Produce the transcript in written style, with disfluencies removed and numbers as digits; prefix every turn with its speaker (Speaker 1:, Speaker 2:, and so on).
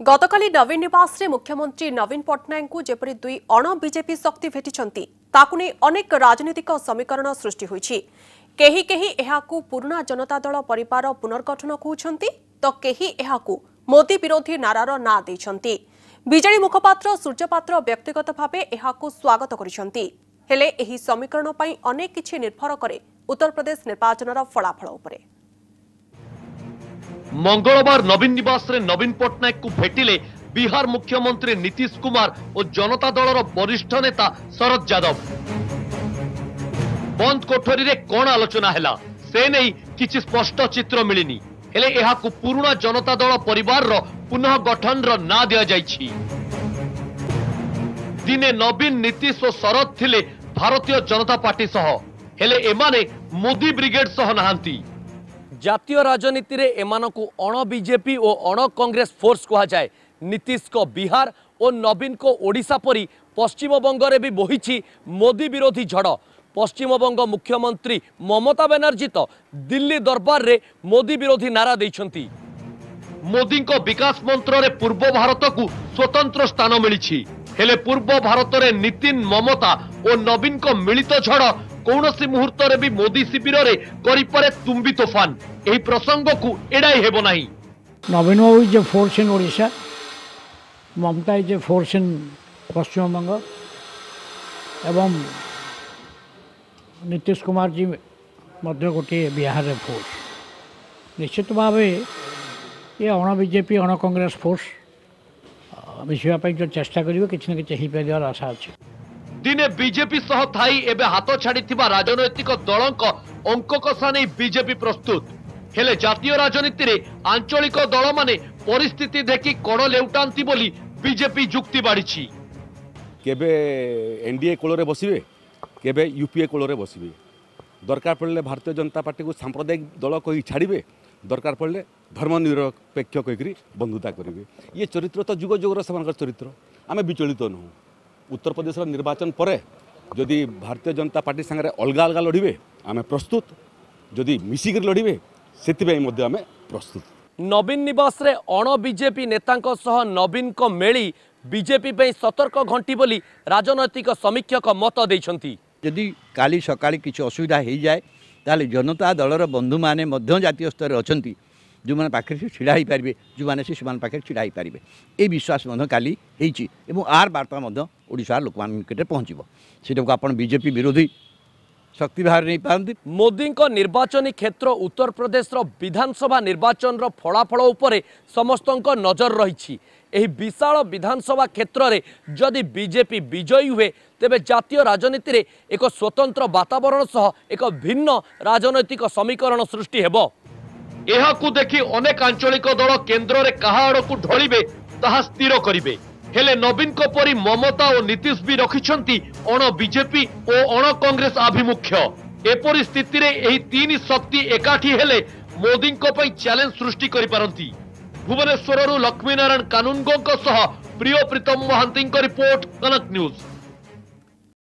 Speaker 1: गतकाली नवीन निवास रे मुख्यमंत्री नवीन पट्टनायक को जेपरी दुई अण बीजेपी शक्ति भेटिछंती ताकु नै अनेक राजनीतिक समीकरण सृष्टि होईछि। केही केही एहाकु पुराना जनता दल परिवार पुनर्गठन कहउछंती तो केही एहाकु मोदी विरोधी नारार ना दैछंती। बीजेडी मुखपात्र सूर्यपात्र व्यक्तिगत भावे एहाकु स्वागत करिछंती। हेले एही समीकरण पई अनेक किछि निर्भर करे उत्तर प्रदेश निर्वाचनर फलाफल उपरे।
Speaker 2: मंगलवार नवीन निवास रे नवीन पट्टनायक को भेटिले बिहार मुख्यमंत्री नीतीश कुमार और जनता दलर वरिष्ठ नेता शरद यादव। बंद कोठरी रे कोन आलोचना हैला से नहीं किछि स्पष्ट चित्र मिलिनी। हेले एहाकु पुराना जनता दल परिवार रो पुनः गठन रो ना दिया जाइछि। दिने नवीन नीतीश और शरद थिले भारतीय जनता पार्टी सह, हेले एमाने मोदी ब्रिगेड सह नहांती।
Speaker 3: जातीय राजनीति रे एमानकु अण बीजेपी और अण कांग्रेस फोर्स कहा जाए। नीतीश को बिहार और नवीन को ओडिशा परी पश्चिम बंग रे भी बोहिछि मोदी विरोधी झड़। पश्चिम बंग मुख्यमंत्री ममता बनर्जी तो दिल्ली दरबार रे मोदी विरोधी नारा दैछंती।
Speaker 2: मोदी को विकास मंत्र रे पूर्व भारत को स्वतंत्र स्थान मिली, हेले पूर्व भारत रे नितिन ममता और नवीन को मिलित झड़ कौनसी मुहूर्त रे भी मोदी शिविर रे करि परे तुम्बी तूफान। एही प्रसंग को एड़ाई हेबो नाही।
Speaker 4: Naveen Babu is a force in Odisha, Mamata is a force in Paschim Banga एवं नीतीश कुमार जी मध्य गोटे बिहार रे फोर्स। निश्चित भाव ये अण बीजेपी अण कांग्रेस फोर्स मिसापी जो चेष्टा करेंगे किसी न कि पार आशा अच्छे।
Speaker 2: दिने बीजेपी सह थाई एबे हाथ छाड़ी राजनैतिक दलक अंक कषा नहीं बीजेपी प्रस्तुत। हेले जातीय राजनीति रे आंचलिक दल माने परिस्थिति देखि कड़ लेउटांती बोली बीजेपी जुक्ति बाढ़ी।
Speaker 5: केबे एनडीए कोल रे बसिबे, केबे यूपीए कोल रे बसिबे। दरकार पड़े भारतीय जनता पार्टी को सांप्रदायिक दल कही छाड़े, दरकार पड़े धर्मनिरपेक्ष कहीकि बंधुता करेंगे। ये चरित्र तो जुग जुगर से चरित्र, आम विचलित तो नुह। उत्तर प्रदेश निर्वाचन पर जदि भारतीय जनता पार्टी सांगे अलग अलग लड़े आम प्रस्तुत, जदि मिसिक लड़े से आम प्रस्तुत।
Speaker 3: नवीन निवास रे अण बीजेपी नेतांक सह नवीन को मेली बीजेपी पे सतर्क घंटी बोली राजनैतिक समीक्षक मत देइछंती।
Speaker 6: यदि काली सकाळी किसी असुविधा हो जाए ताले जनता दलर बंधु माने मध्य जातीय स्तर अछंती, जो मैंने पाखे से छिड़ा ही पारे, जो मैंने से पाखे छिड़ा ही पारे, ये विश्वास काली होइछि एवं आर वार्ता ओडिशा लोक निकट पहुँचब। से आप बीजेपी विरोधी शक्ति बाहर नहीं पाती।
Speaker 3: मोदी को निर्वाचनी क्षेत्र उत्तर प्रदेश विधानसभा निर्वाचन फलाफल उपरे समस्त नजर रही। एही विशाल विधानसभा क्षेत्र रे जदि बीजेपी विजयी हुए तेबे जातीय राजनीति रे एक स्वतंत्र वातावरण सह एक भिन्न राजनैतिक समीकरण सृष्टि हेबो।
Speaker 2: एहाकु देखि अनेक आंचलिक दल केंद्र रे कहा आड़कु ढलिबे ताहा स्थिर करिबे। हेले नवीन को परी ममता और नीतीश भी रखिछंती अण बीजेपी और अण कांग्रेस आभिमुख्य। एपरि स्थिति रे एही तीन शक्ति एकाठी हेले मोदी को पई चैलेंज सृष्टि करि पारंती। भुवनेश्वर लक्ष्मीनारायण कानूनगो सह प्रिय प्रीतम महांती रिपोर्ट, कनक न्यूज।